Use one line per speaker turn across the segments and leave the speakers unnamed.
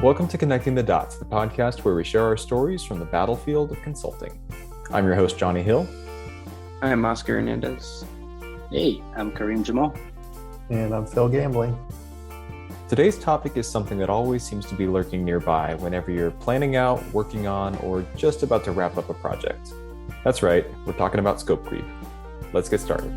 Welcome to Connecting the Dots, the podcast where we share our stories from the battlefield of consulting. I'm your host, Johnny Hill.
I'm Oscar Hernandez.
Hey, I'm Kareem Jamal.
And I'm Phil Gambling.
Today's topic is something that always seems to be lurking nearby whenever you're planning out, working on, or just about to wrap up a project. That's right, we're talking about scope creep. Let's get started.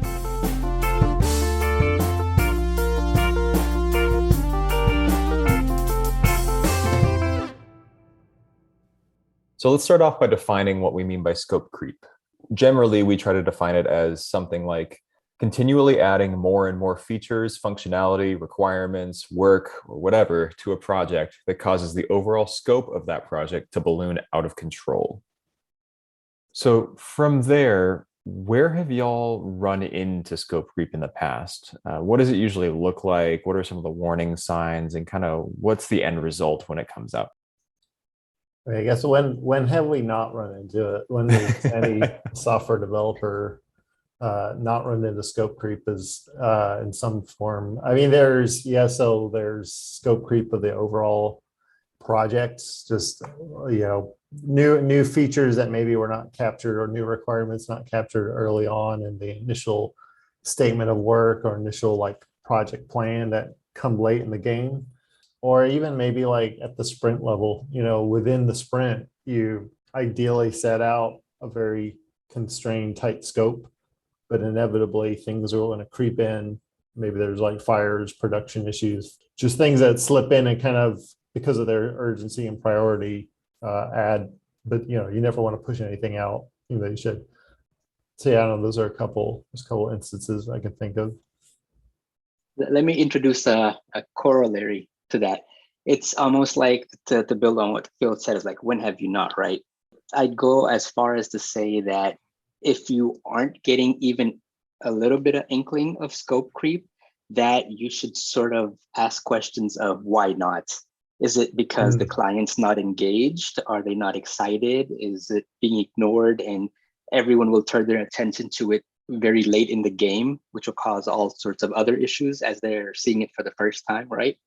So let's start off by defining what we mean by scope creep. Generally, we try to define it as something like continually adding more and more features, functionality, requirements, work, or whatever to a project that causes the overall scope of that project to balloon out of control. So from there, where have y'all run into scope creep in the past? What does it usually look like? What are some of the warning signs, and kind of what's the end result when it comes out?
I guess when have we not run into it? When does any software developer not run into scope creep is in some form? I mean, there's scope creep of the overall projects, just new features that maybe were not captured, or new requirements not captured early on in the initial statement of work or initial project plan that come late in the game. Or even maybe at the sprint level, within the sprint, you ideally set out a very constrained, tight scope, but inevitably things are going to creep in. Maybe there's fires, production issues, just things that slip in and kind of, because of their urgency and priority, add. But you never want to push anything out. You should. So yeah, I don't know. There's a couple instances I can think of.
Let me introduce a corollary to that. It's almost like to build on what Phil said, is when have you not, right? I'd go as far as to say that if you aren't getting even a little bit of inkling of scope creep, that you should sort of ask questions of why not? Is it because the client's not engaged? Are they not excited? Is it being ignored and everyone will turn their attention to it very late in the game, which will cause all sorts of other issues as they're seeing it for the first time, right?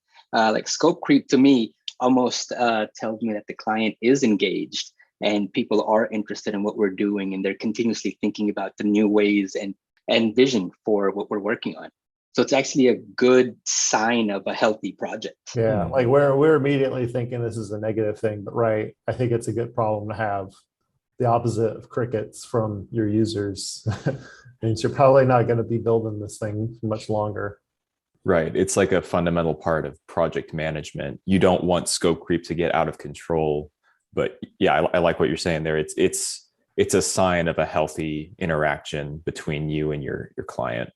Scope creep to me almost tells me that the client is engaged and people are interested in what we're doing, and they're continuously thinking about the new ways and vision for what we're working on. So it's actually a good sign of a healthy project.
Yeah, we're immediately thinking this is a negative thing, but right, I think it's a good problem to have. The opposite of crickets from your users means you're probably not going to be building this thing much longer.
Right. It's like a fundamental part of project management. You don't want scope creep to get out of control. But yeah, I like what you're saying there. It's a sign of a healthy interaction between you and your client.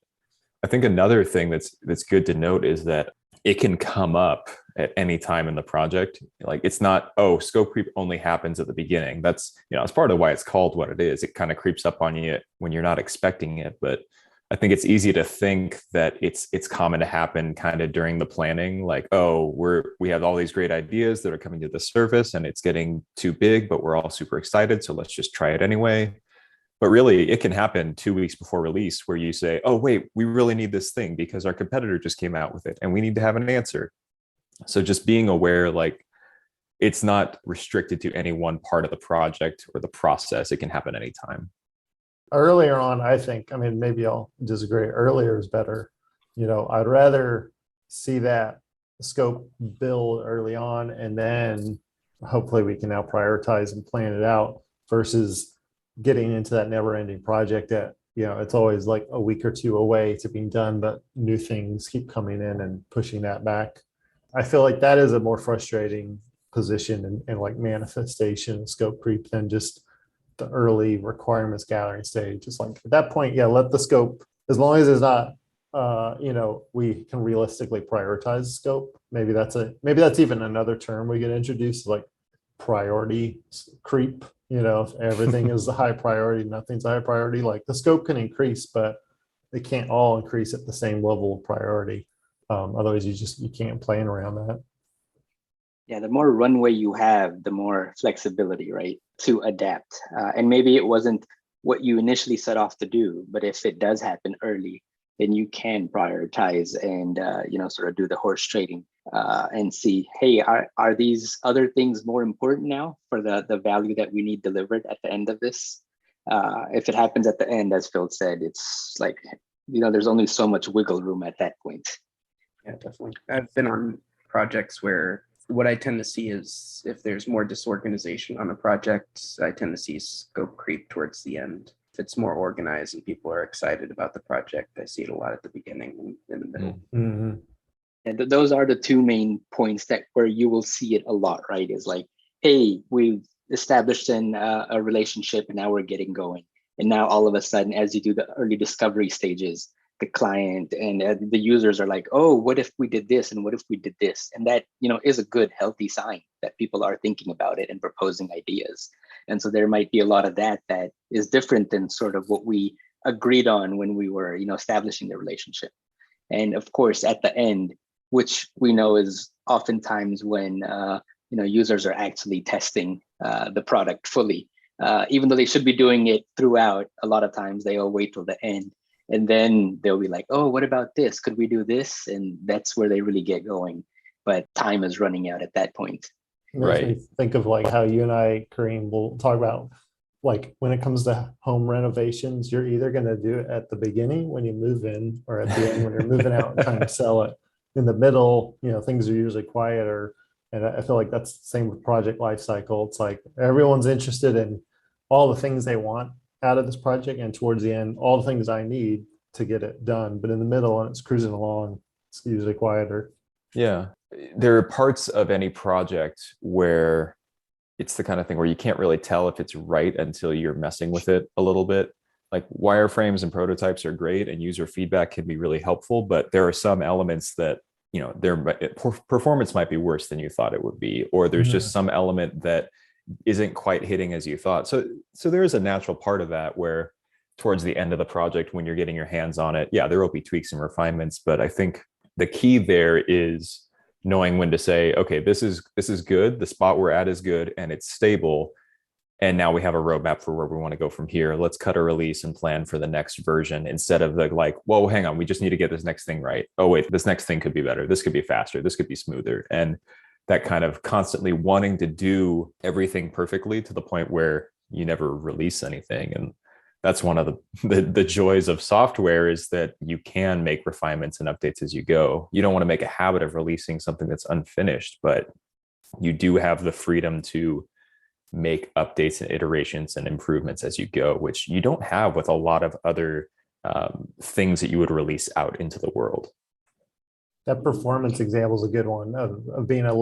I think another thing that's good to note is that it can come up at any time in the project. It's not, scope creep only happens at the beginning. That's part of why it's called what it is. It kind of creeps up on you when you're not expecting it. But I think it's easy to think that it's common to happen kind of during the planning. We have all these great ideas that are coming to the surface and it's getting too big, but we're all super excited. So let's just try it anyway. But really, it can happen 2 weeks before release where you say, oh, wait, we really need this thing because our competitor just came out with it and we need to have an answer. So just being aware, it's not restricted to any one part of the project or the process. It can happen anytime.
Earlier on, I think, maybe I'll disagree. Earlier is better. I'd rather see that scope build early on, and then hopefully we can now prioritize and plan it out, versus getting into that never-ending project that, it's always a week or two away to being done, but new things keep coming in and pushing that back. I feel like that is a more frustrating position and manifestation of scope creep than just the early requirements gathering stage. It's at that point, let the scope, as long as it's not, we can realistically prioritize scope. Maybe that's even another term we get introduced, priority creep. If everything is a high priority, nothing's a high priority. The scope can increase, but it can't all increase at the same level of priority. Otherwise, you can't plan around that.
Yeah, the more runway you have, the more flexibility, right, to adapt. And maybe it wasn't what you initially set off to do, but if it does happen early, then you can prioritize and, sort of do the horse trading and see, hey, are these other things more important now for the value that we need delivered at the end of this? If it happens at the end, as Phil said, it's like, there's only so much wiggle room at that point.
Yeah, definitely. I've been on projects where what I tend to see is if there's more disorganization on a project, I tend to see scope creep towards the end. If it's more organized and people are excited about the project, I see it a lot at the beginning and in the middle.
Mm-hmm.
And those are the two main points that where you will see it a lot, right? Is like, hey, we've established a relationship and now we're getting going. And now all of a sudden, as you do the early discovery stages, the client and the users are like, oh, what if we did this? And what if we did this? And that, is a good, healthy sign that people are thinking about it and proposing ideas. And so there might be a lot of that is different than sort of what we agreed on when we were, establishing the relationship. And of course, at the end, which we know is oftentimes when, users are actually testing the product fully. Even though they should be doing it throughout, a lot of times they'll wait till the end. And then they'll be like, oh, what about this? Could we do this? And that's where they really get going. But time is running out at that point.
Makes me think of like how you and I, Kareem, will talk about like when it comes to home renovations, you're either going to do it at the beginning when you move in or at the end when you're moving out and trying to sell it. In the middle, things are usually quieter. And I feel like that's the same with project life cycle. It's like everyone's interested in all the things they want out of this project, and towards the end, all the things I need to get it done. But in the middle, and it's cruising along, it's usually quieter.
Yeah. There are parts of any project where it's the kind of thing where you can't really tell if it's right until you're messing with it a little bit. Like wireframes and prototypes are great and user feedback can be really helpful, but there are some elements that, their performance might be worse than you thought it would be, or there's just some element that isn't quite hitting as you thought. So there is a natural part of that where towards the end of the project, when you're getting your hands on it, yeah, there will be tweaks and refinements, but I think the key there is knowing when to say, okay, this is good. The spot we're at is good and it's stable. And now we have a roadmap for where we want to go from here. Let's cut a release and plan for the next version instead of the like, whoa, hang on, we just need to get this next thing right. Oh, wait, this next thing could be better. This could be faster. This could be smoother. And that kind of constantly wanting to do everything perfectly to the point where you never release anything. And that's one of the joys of software is that you can make refinements and updates as you go. You don't want to make a habit of releasing something that's unfinished, but you do have the freedom to make updates and iterations and improvements as you go, which you don't have with a lot of other things that you would release out into the world.
That performance example is a good one of being a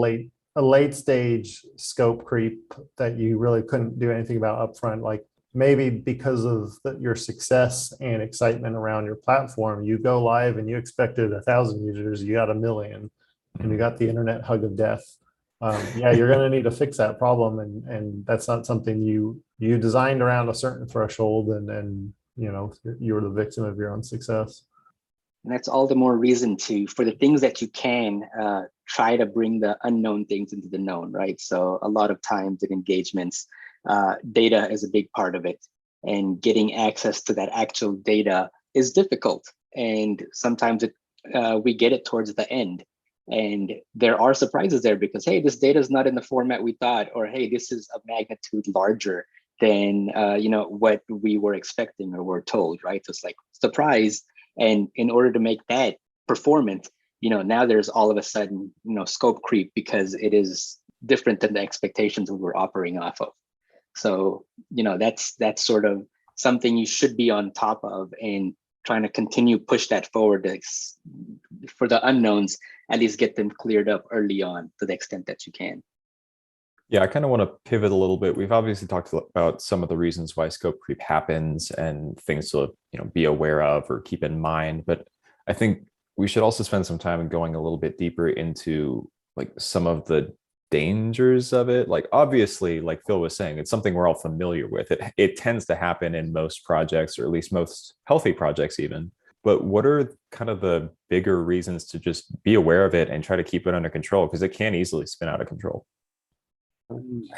late stage scope creep that you really couldn't do anything about upfront. Like maybe because of your success and excitement around your platform, you go live and you expected 1,000 users, you got 1 million, and you got the internet hug of death. Yeah, you're going to need to fix that problem, and that's not something you designed around a certain threshold, and you're the victim of your own success.
And that's all the more reason for the things that you can try to bring the unknown things into the known, right? So a lot of times in engagements, data is a big part of it, and getting access to that actual data is difficult. And sometimes we get it towards the end. And there are surprises there because, hey, this data is not in the format we thought, or hey, this is a magnitude larger than what we were expecting or were told, right? So it's like surprise. And in order to make that performant, now there's all of a sudden, scope creep because it is different than the expectations we were operating off of. So, that's sort of something you should be on top of and trying to continue push that forward for the unknowns, at least get them cleared up early on to the extent that you can.
Yeah, I kind of want to pivot a little bit. We've obviously talked about some of the reasons why scope creep happens and things to be aware of or keep in mind. But I think we should also spend some time going a little bit deeper into like some of the dangers of it. Like obviously, like Phil was saying, it's something we're all familiar with. It tends to happen in most projects, or at least most healthy projects even. But what are kind of the bigger reasons to just be aware of it and try to keep it under control? Because it can easily spin out of control.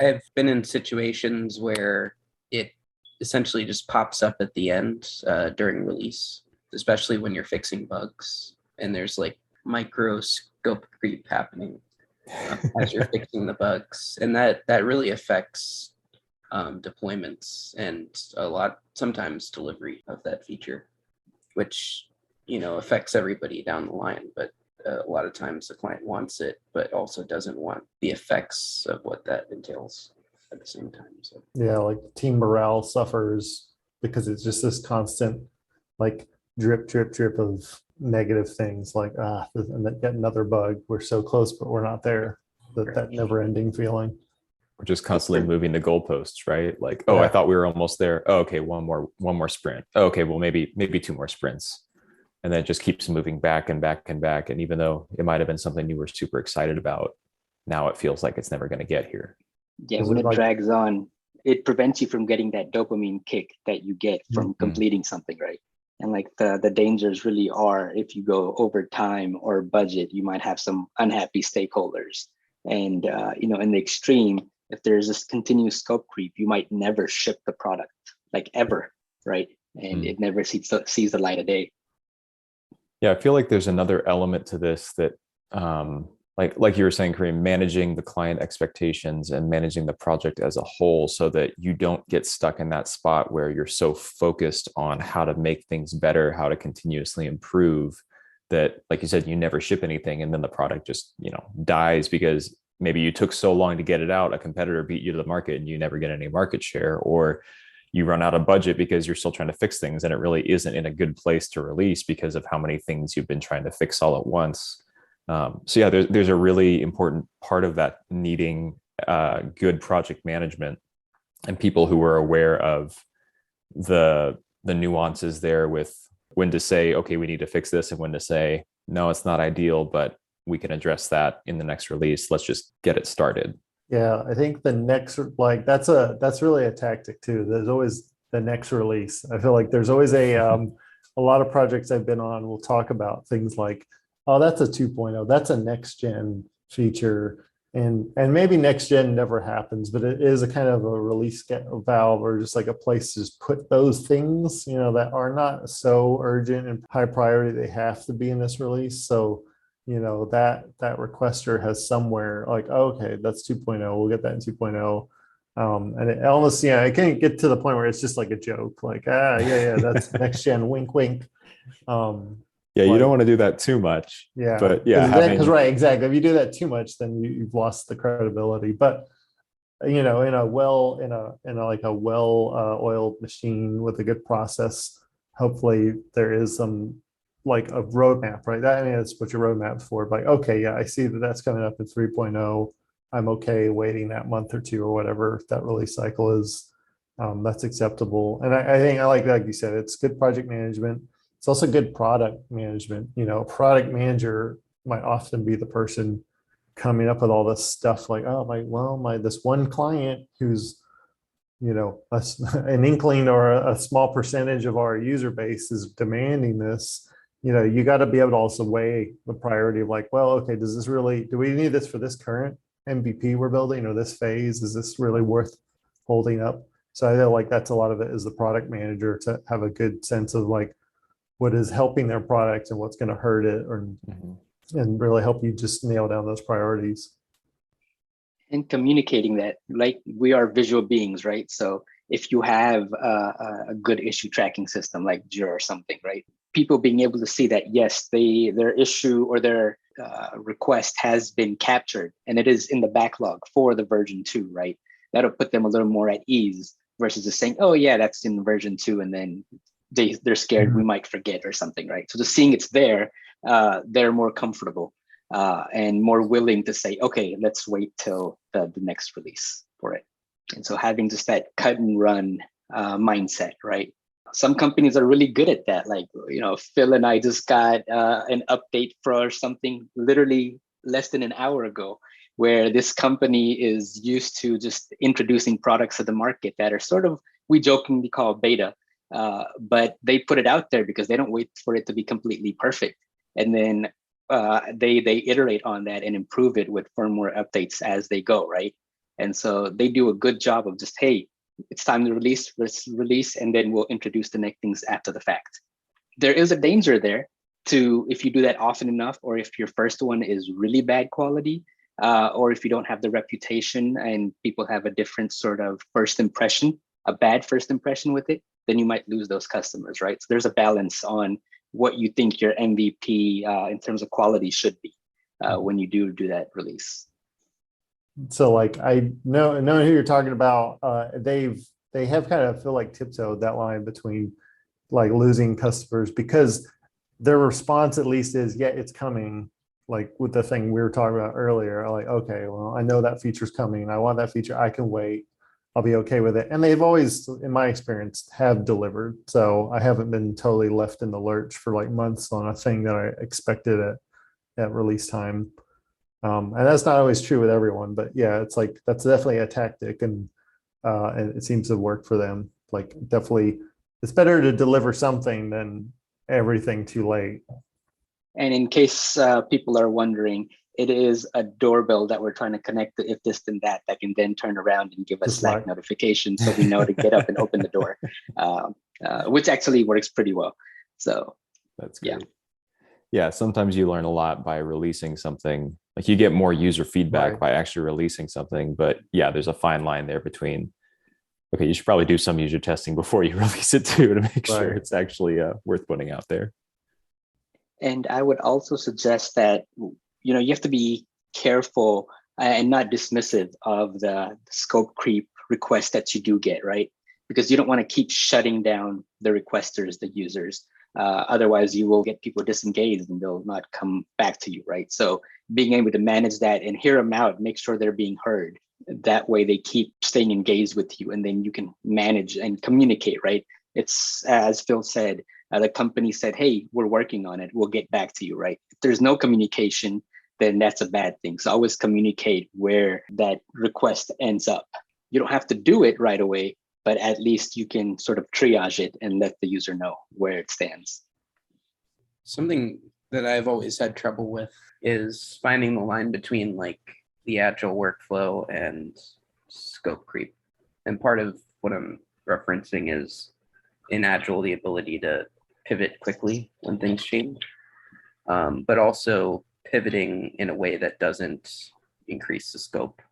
I've been in situations where it essentially just pops up at the end during release, especially when you're fixing bugs and there's like micro scope creep happening as you're fixing the bugs, and that really affects deployments and sometimes delivery of that feature, which affects everybody down the line. But a lot of times the client wants it, but also doesn't want the effects of what that entails at the same time. So
Yeah, like team morale suffers because it's just this constant like drip, drip, drip of negative things like, and then get another bug. We're so close, but we're not there. That never ending feeling.
We're just constantly moving the goalposts, right? Like, oh, I thought we were almost there. Oh, okay, one more sprint. Oh, okay, well, maybe 2 more sprints. And then it just keeps moving back and back and back. And even though it might have been something you were super excited about, now it feels like it's never going to get here.
Yeah, when it drags on, it prevents you from getting that dopamine kick that you get from completing something, right? And like the dangers really are, if you go over time or budget, you might have some unhappy stakeholders. And in the extreme, if there's this continuous scope creep, you might never ship the product, like ever, right? And it never sees the light of day.
Yeah, I feel like there's another element to this that, like you were saying, Kareem, managing the client expectations and managing the project as a whole so that you don't get stuck in that spot where you're so focused on how to make things better, how to continuously improve, that, like you said, you never ship anything and then the product just, dies because maybe you took so long to get it out, a competitor beat you to the market and you never get any market share, or you run out of budget because you're still trying to fix things and it really isn't in a good place to release because of how many things you've been trying to fix all at once. So yeah, there's a really important part of that needing good project management and people who are aware of the nuances there with when to say, okay, we need to fix this, and when to say, no, it's not ideal, but we can address that in the next release. Let's just get it started.
Yeah, I think the next, that's really a tactic too. There's always the next release. I feel like there's always a lot of projects I've been on will talk about things like, oh, that's a 2.0, that's a next gen feature. And maybe next gen never happens, but it is a kind of a release valve or just like a place to just put those things, that are not so urgent and high priority. They have to be in this release. So that requester has somewhere like, oh, okay, that's 2.0, we'll get that in 2.0. And it almost, it can get to the point where it's just like a joke, like, that's next gen, wink, wink.
Yeah, you don't want to do that too much.
Yeah,
but yeah,
because right, exactly. If you do that too much, then you've lost the credibility. But in a well-oiled machine with a good process, hopefully there is some like a roadmap, right? That's what your roadmap's for. Like, okay, yeah, I see that's coming up in 3.0. I'm okay waiting that month or two or whatever that release cycle is. That's acceptable. And I think I like you said, it's good project management. It's also good product management. A product manager might often be the person coming up with all this stuff like, oh, this one client who's, an inkling or a small percentage of our user base is demanding this. You got to be able to also weigh the priority of like, well, okay, do we need this for this current MVP we're building or this phase? Is this really worth holding up? So I feel like that's a lot of it is the product manager to have a good sense of like, what is helping their product and what's going to hurt it, and really help you just nail down those priorities.
And communicating that, like, we are visual beings, right? So if you have a good issue tracking system like Jira or something, right? People being able to see that, yes, their issue or their request has been captured and it is in the backlog for the version 2, right? That'll put them a little more at ease versus just saying, oh yeah, that's in version 2, and then they're scared we might forget or something, right? So just seeing it's there, they're more comfortable and more willing to say, okay, let's wait till the next release for it. And so having just that cut and run mindset, right? Some companies are really good at that. Like, Phil and I just got an update for something literally less than an hour ago, where this company is used to just introducing products to the market that are sort of, we jokingly call beta. But they put it out there because they don't wait for it to be completely perfect. And then they iterate on that and improve it with firmware updates as they go, right? And so they do a good job of just, hey, it's time to release, and then we'll introduce the next things after the fact. There is a danger there if you do that often enough, or if your first one is really bad quality, or if you don't have the reputation and people have a different sort of first impression, a bad first impression with it, then you might lose those customers, right? So there's a balance on what you think your MVP in terms of quality should be when you do that release.
So like I know who you're talking about. They have kind of feel like tiptoed that line between like losing customers, because their response at least is, yeah, it's coming. Like with the thing we were talking about earlier, like, okay, well, I know that feature's coming. I want that feature. I can wait. I'll be okay with it. And they've always, in my experience, have delivered. So I haven't been totally left in the lurch for like months on a thing that I expected at release time. And that's not always true with everyone, but yeah, it's like, that's definitely a tactic, and it seems to work for them. Like definitely, it's better to deliver something than everything too late.
And in case people are wondering, it is a doorbell that we're trying to connect to if this then that can then turn around and give us
Just
Slack
like
notifications, so we know to get up and open the door, which actually works pretty well. So
That's great. Yeah, sometimes you learn a lot by releasing something. Like you get more user feedback
Right.
by actually releasing something. But yeah, there's a fine line there between, okay, you should probably do some user testing before you release it too, to make sure
Right.
it's actually worth putting out there.
And I would also suggest that, you know, you have to be careful and not dismissive of the scope creep request that you do get, right? Because you don't want to keep shutting down the requesters, the users. Otherwise, you will get people disengaged and they'll not come back to you, right? So being able to manage that and hear them out, make sure they're being heard. That way they keep staying engaged with you, and then you can manage and communicate, right? It's, as Phil said, the company said, hey, we're working on it. We'll get back to you, right? If there's no communication, then that's a bad thing. So always communicate where that request ends up. You don't have to do it right away, but at least you can sort of triage it and let the user know where it stands.
Something that I've always had trouble with is finding the line between like the agile workflow and scope creep. And part of what I'm referencing is in agile, the ability to pivot quickly when things change, but also pivoting in a way that doesn't increase the scope,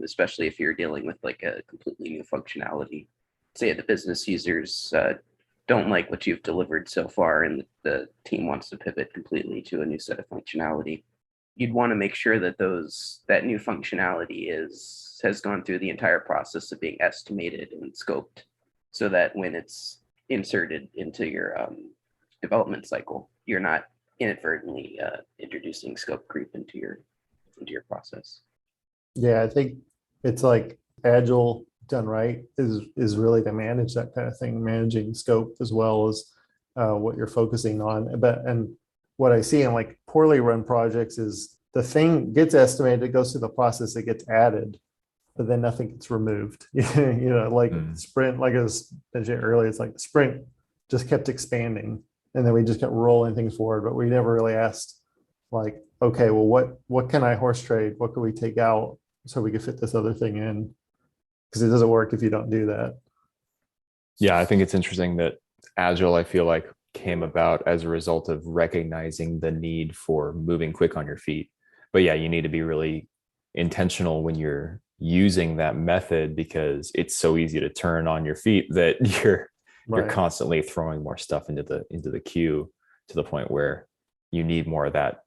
especially if you're dealing with like a completely new functionality. Say the business users don't like what you've delivered so far, and the team wants to pivot completely to a new set of functionality. You'd want to make sure that that new functionality has gone through the entire process of being estimated and scoped, so that when it's inserted into your development cycle, you're not inadvertently introducing scope creep into your process.
Yeah, I think it's like agile done right is really to manage that kind of thing, managing scope as well as what you're focusing on. And what I see in like poorly run projects is the thing gets estimated, it goes through the process, it gets added, but then nothing gets removed. You know, like sprint, like I was mentioning earlier, it's like the sprint just kept expanding, and then we just kept rolling things forward, but we never really asked like, okay, well, what can I horse trade? What can we take out so we can fit this other thing in? Because it doesn't work if you don't do that.
Yeah, I think it's interesting that Agile, I feel like, came about as a result of recognizing the need for moving quick on your feet. But yeah, you need to be really intentional when you're using that method, because it's so easy to turn on your feet that you're constantly throwing more stuff into the queue, to the point where you need more of that,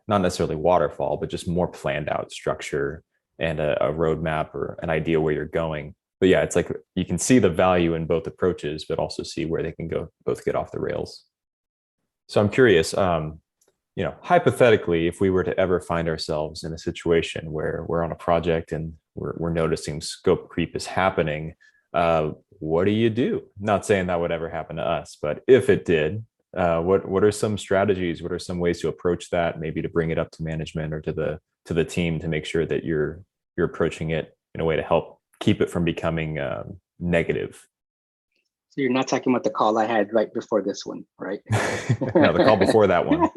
not necessarily waterfall, but just more planned out structure and a roadmap or an idea where you're going. But yeah, it's like you can see the value in both approaches, but also see where they can go both get off the rails. So I'm curious, hypothetically, if we were to ever find ourselves in a situation where we're on a project and we're noticing scope creep is happening, what do you do? Not saying that would ever happen to us, but if it did, what are some strategies? What are some ways to approach that? Maybe to bring it up to management or to the team to make sure that you're approaching it in a way to help keep it from becoming negative.
So you're not talking about the call I had right before this one, right?
No, the call before that one.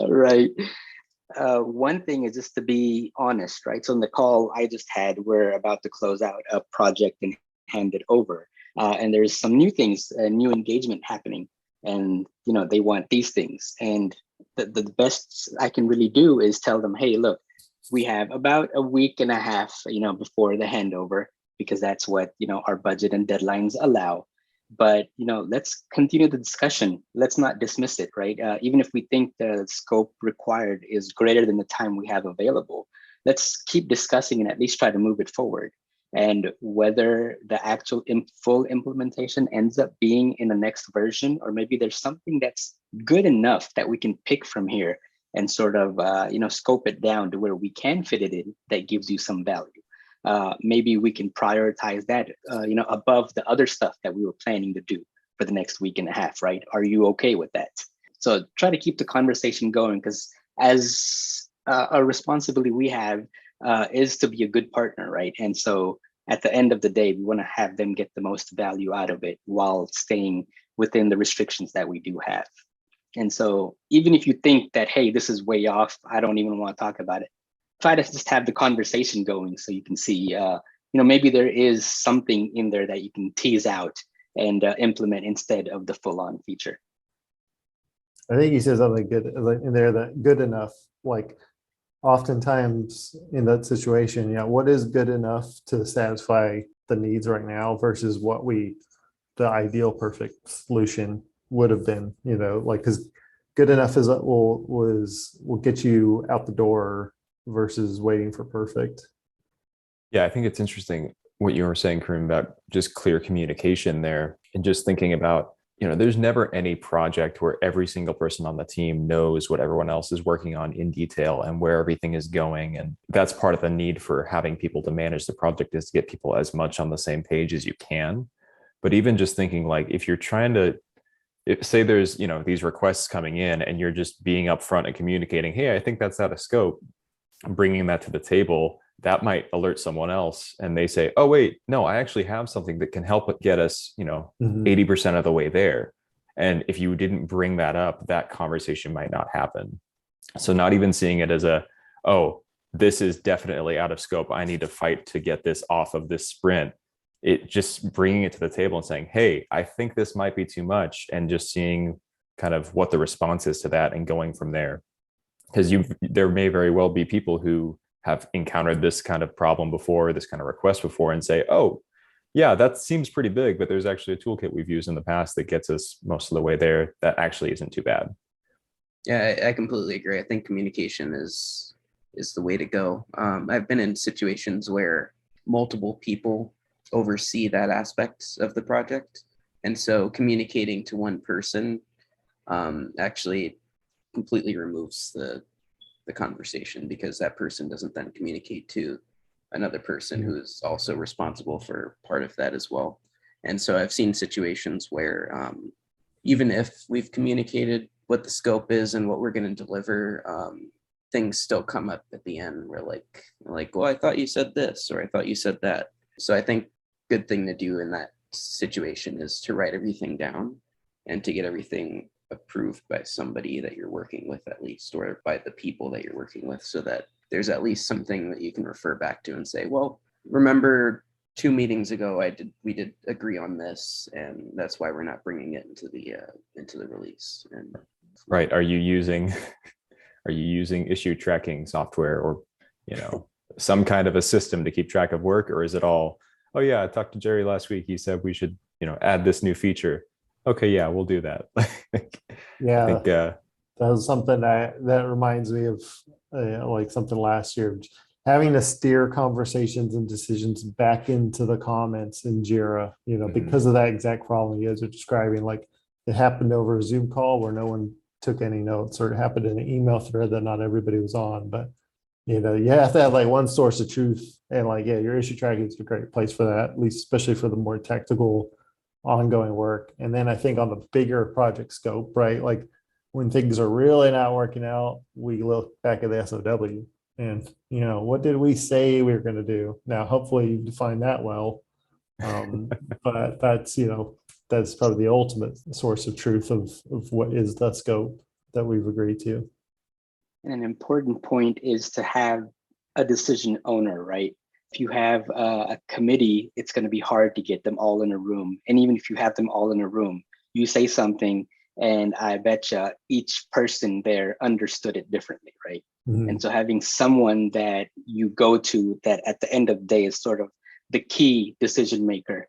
Right. One thing is just to be honest, right? So in the call I just had, we're about to close out a project and hand it over. And there's some new things, new engagement happening. and they want these things. And the best I can really do is tell them, hey, look, we have about a week and a half, before the handover, because that's what our budget and deadlines allow. But let's continue the discussion. Let's not dismiss it, right? Even if we think the scope required is greater than the time we have available, let's keep discussing and at least try to move it forward. And whether the actual full implementation ends up being in the next version, or maybe there's something that's good enough that we can pick from here and sort of scope it down to where we can fit it in, that gives you some value. Maybe we can prioritize that above the other stuff that we were planning to do for the next week and a half, right? Are you okay with that? So try to keep the conversation going, because as a responsibility we have is to be a good partner, right? And so at the end of the day, we want to have them get the most value out of it while staying within the restrictions that we do have. And so even if you think that, hey, this is way off, I don't even want to talk about it, try to just have the conversation going so you can see, maybe there is something in there that you can tease out and implement instead of the full-on feature.
I think you said something good like in there, that good enough, like oftentimes in that situation, what is good enough to satisfy the needs right now versus what the ideal perfect solution would have been, because good enough is will get you out the door versus waiting for perfect.
Yeah, I think it's interesting what you were saying, Kareem, about just clear communication there, and just thinking about, there's never any project where every single person on the team knows what everyone else is working on in detail and where everything is going. And that's part of the need for having people to manage the project, is to get people as much on the same page as you can. But even just thinking, like, if you're trying to, say there's, these requests coming in and you're just being upfront and communicating, hey, I think that's out of scope, bringing that to the table, that might alert someone else, and they say, oh wait, no, I actually have something that can help get us 80% of the way there. And if you didn't bring that up, that conversation might not happen. So not even seeing it as oh, this is definitely out of scope, I need to fight to get this off of this sprint. It just bringing it to the table and saying, hey, I think this might be too much, and just seeing kind of what the response is to that and going from there. Because there may very well be people who have encountered this kind of problem before, this kind of request before, and say, oh, yeah, that seems pretty big, but there's actually a toolkit we've used in the past that gets us most of the way there. That actually isn't too bad.
Yeah, I completely agree. I think communication is the way to go. I've been in situations where multiple people oversee that aspect of the project. And so communicating to one person actually completely removes the conversation, because that person doesn't then communicate to another person who is also responsible for part of that as well. And so I've seen situations where even if we've communicated what the scope is and what we're going to deliver, things still come up at the end. We're like, well, I thought you said this, or I thought you said that. So I think good thing to do in that situation is to write everything down and to get everything approved by somebody that you're working with, at least, or by the people that you're working with, so that there's at least something that you can refer back to and say, well, remember 2 meetings ago we did agree on this, and that's why we're not bringing it into the release. And
right, are you using issue tracking software, or some kind of a system to keep track of work? Or is it all, oh yeah, I talked to Jerry last week, he said we should add this new feature, okay, yeah, we'll do that.
Yeah,
I think
that was something that reminds me of like something last year, having to steer conversations and decisions back into the comments in Jira, because of that exact problem you guys are describing. Like, it happened over a Zoom call where no one took any notes, or it happened in an email thread that not everybody was on. But you have to have like one source of truth, and your issue tracking is a great place for that, at least especially for the more technical ongoing work. And then I think on the bigger project scope, right, like when things are really not working out, we look back at the SOW and what did we say we were going to do? Now hopefully you define that well, but that's probably the ultimate source of truth of what is the scope that we've agreed to.
And an important point is to have a decision owner, right? If you have a committee, it's going to be hard to get them all in a room. And even if you have them all in a room, you say something And I bet you each person there understood it differently, right?
Mhm.
And so having someone that you go to that at the end of the day is sort of the key decision maker,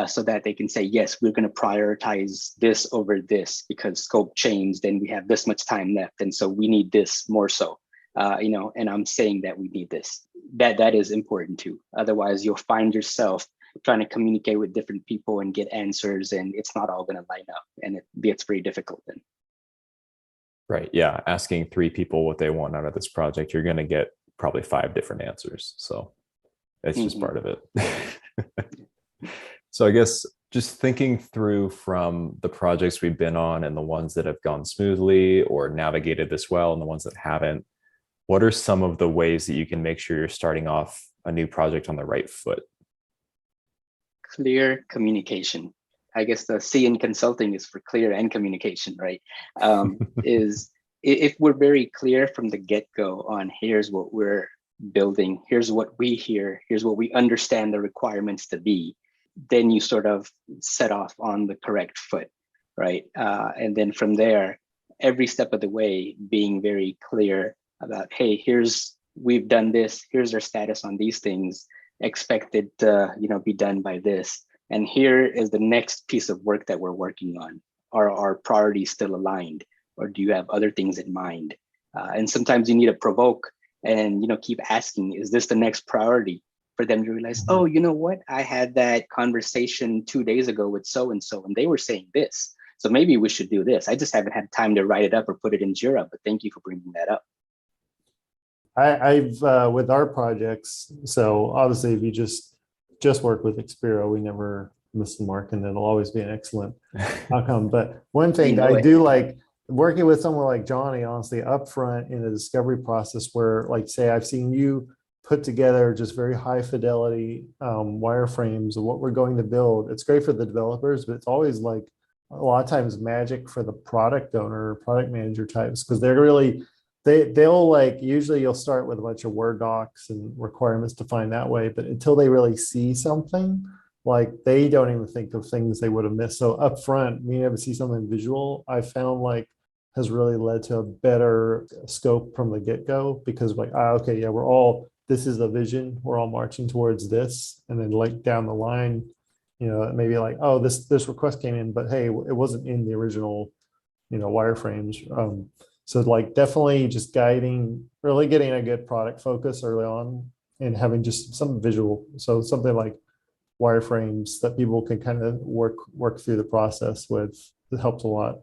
so that they can say, yes, we're going to prioritize this over this because scope changed and we have this much time left. And so we need this more so, and I'm saying that we need this. That is important too. Otherwise, you'll find yourself trying to communicate with different people and get answers, and it's not all going to line up, and it gets very difficult then.
Right. Yeah. Asking 3 people what they want out of this project, you're going to get probably 5 different answers. So it's just part of it. So I guess just thinking through from the projects we've been on and the ones that have gone smoothly or navigated this well and the ones that haven't, what are some of the ways that you can make sure you're starting off a new project on the right foot?
Clear communication. I guess the C in consulting is for clear and communication, right? Is if we're very clear from the get-go on here's what we're building, here's what we hear, here's what we understand the requirements to be, then you sort of set off on the correct foot, right? And then from there, every step of the way, being very clear about, hey, we've done this, here's our status on these things, expected to be done by this, and here is the next piece of work that we're working on. Are our priorities still aligned, or do you have other things in mind? And sometimes you need to provoke and keep asking, is this the next priority, for them to realize, oh, you know what, I had that conversation 2 days ago with so and so and they were saying this, so maybe we should do this. I just haven't had time to write it up or put it in Jira, but thank you for bringing that up.
I've with our projects, so obviously if you just work with Xpero, we never miss the mark and it'll always be an excellent outcome. But one thing I do like working with someone like Johnny, honestly, upfront in the discovery process, where, like, say I've seen you put together just very high fidelity wireframes of what we're going to build. It's great for the developers, but it's always like a lot of times magic for the product owner or product manager types, because they're really, they'll like, usually you'll start with a bunch of Word docs and requirements defined that way, but until they really see something, like they don't even think of things they would have missed. So upfront, being able to see something visual, I found like has really led to a better scope from the get-go, because like, okay, yeah, this is the vision, we're all marching towards this. And then like down the line, maybe like, oh, this request came in, but hey, it wasn't in the original, wireframes. So like definitely just guiding, really getting a good product focus early on and having just some visual. So something like wireframes that people can kind of work through the process with, it helps a lot.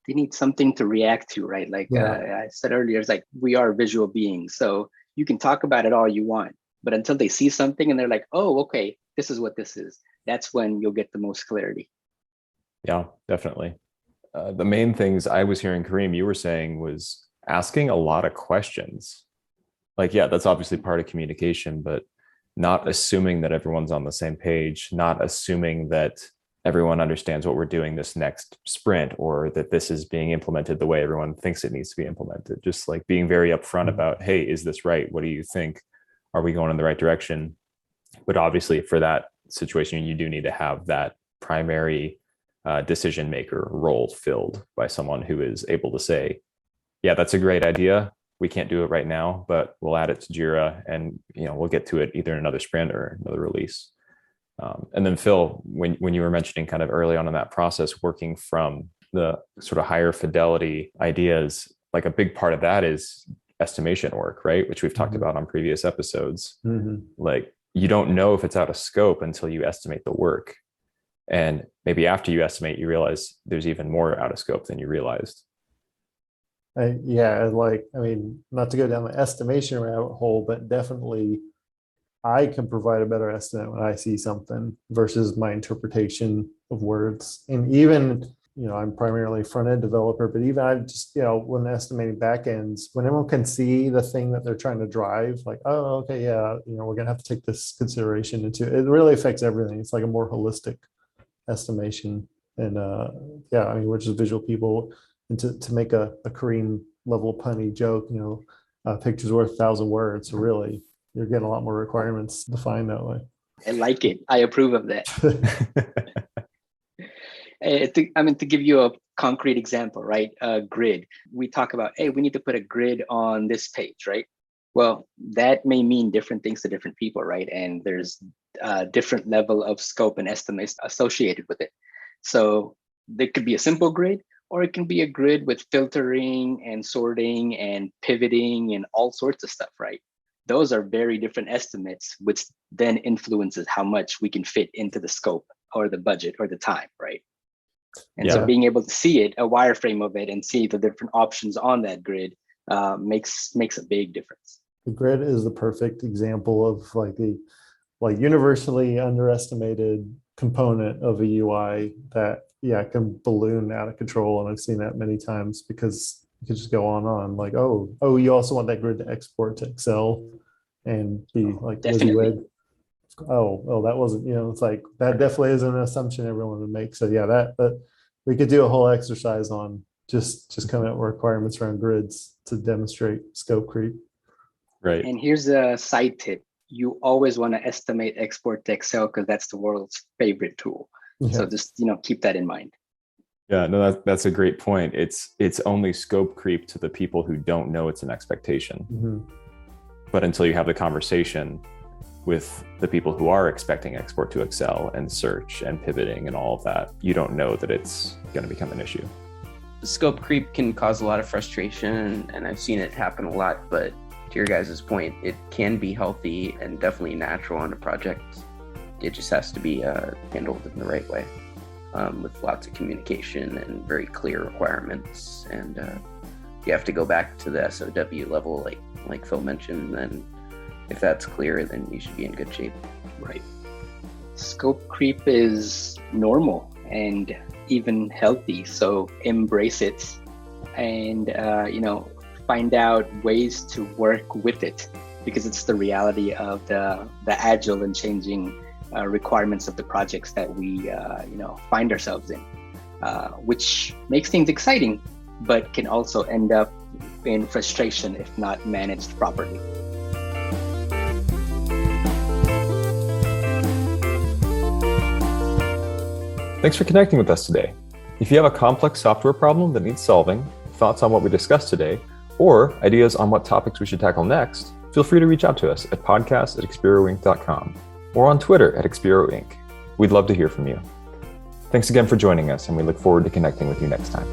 They need something to react to, right? Like I said earlier, it's like we are visual beings. So you can talk about it all you want, but until they see something and they're like, oh, okay, this is what this is, that's when you'll get the most clarity.
Yeah, definitely. The main things I was hearing, Kareem, you were saying, was asking a lot of questions. Like, yeah, that's obviously part of communication, but not assuming that everyone's on the same page, not assuming that everyone understands what we're doing this next sprint, or that this is being implemented the way everyone thinks it needs to be implemented. Just like being very upfront about, hey, is this right? What do you think? Are we going in the right direction? But obviously for that situation, you do need to have that primary decision maker role filled by someone who is able to say, yeah, that's a great idea. We can't do it right now, but we'll add it to Jira and we'll get to it either in another sprint or another release. And then Phil, when you were mentioning kind of early on in that process, working from the sort of higher fidelity ideas, like a big part of that is estimation work, right? Which we've talked about on previous episodes. Like, you don't know if it's out of scope until you estimate the work. And maybe after you estimate, you realize there's even more out of scope than you realized.
Yeah, like, I mean, not to go down the estimation rabbit hole, but definitely I can provide a better estimate when I see something versus my interpretation of words. And even, I'm primarily front-end developer, but even I just, when estimating backends, when everyone can see the thing that they're trying to drive, like, oh, okay, yeah, we're going to have to take this consideration into it. It really affects everything. It's like a more holistic estimation. And yeah, I mean, we're just visual people. And to make a Kareem level punny joke, picture's worth 1,000 words. So really, you're getting a lot more requirements defined that way.
I like it. I approve of that. To give you a concrete example, right? A grid. We talk about, hey, we need to put a grid on this page, right? Well, that may mean different things to different people, right? And there's a different level of scope and estimates associated with it. So there could be a simple grid, or it can be a grid with filtering and sorting and pivoting and all sorts of stuff, right? Those are very different estimates, which then influences how much we can fit into the scope or the budget or the time, right? And so being able to see it, a wireframe of it, and see the different options on that grid makes a big difference.
The grid is the perfect example of like universally underestimated component of a UI that can balloon out of control. And I've seen that many times because you could just go on like, oh, you also want that grid to export to Excel and be like WYSIWYG. Oh, that wasn't, it's like that definitely is an assumption everyone would make. So yeah, that we could do a whole exercise on just coming up with requirements around grids to demonstrate scope creep.
Right.
And here's a side tip. You always want to estimate export to Excel because that's the world's favorite tool. Yeah. So just, keep that in mind.
Yeah, no, that's a great point. It's only scope creep to the people who don't know it's an expectation.
Mm-hmm.
But until you have the conversation with the people who are expecting export to Excel and search and pivoting and all of that, you don't know that it's going to become an issue.
Scope creep can cause a lot of frustration, and I've seen it happen a lot, but to your guys' point, it can be healthy and definitely natural on a project. It just has to be handled in the right way, with lots of communication and very clear requirements. And you have to go back to the SOW level, like Phil mentioned. Then if that's clear, then you should be in good shape.
Right. Scope creep is normal and even healthy, so embrace it and find out ways to work with it, because it's the reality of the agile and changing requirements of the projects that we find ourselves in, which makes things exciting, but can also end up in frustration if not managed properly.
Thanks for connecting with us today. If you have a complex software problem that needs solving, thoughts on what we discussed today, or ideas on what topics we should tackle next, feel free to reach out to us at podcast@experoinc.com or on Twitter @experoinc. We'd love to hear from you. Thanks again for joining us, and we look forward to connecting with you next time.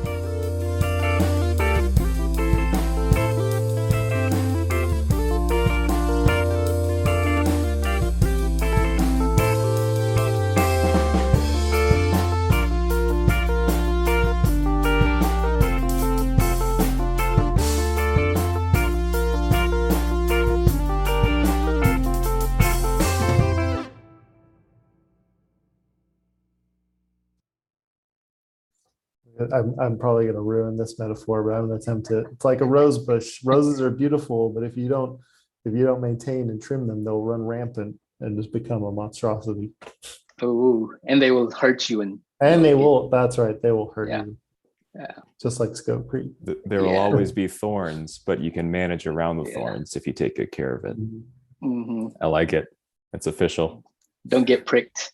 I'm probably going to ruin this metaphor, but I'm going to attempt it. It's like a rose bush. Roses are beautiful, but if you don't maintain and trim them, they'll run rampant and just become a monstrosity.
Oh, and they will hurt you.
And they will. That's right. They will hurt you.
Yeah.
Just like scope creep.
There will always be thorns, but you can manage around the thorns if you take good care of it.
Mm-hmm.
I like it. It's official.
Don't get pricked.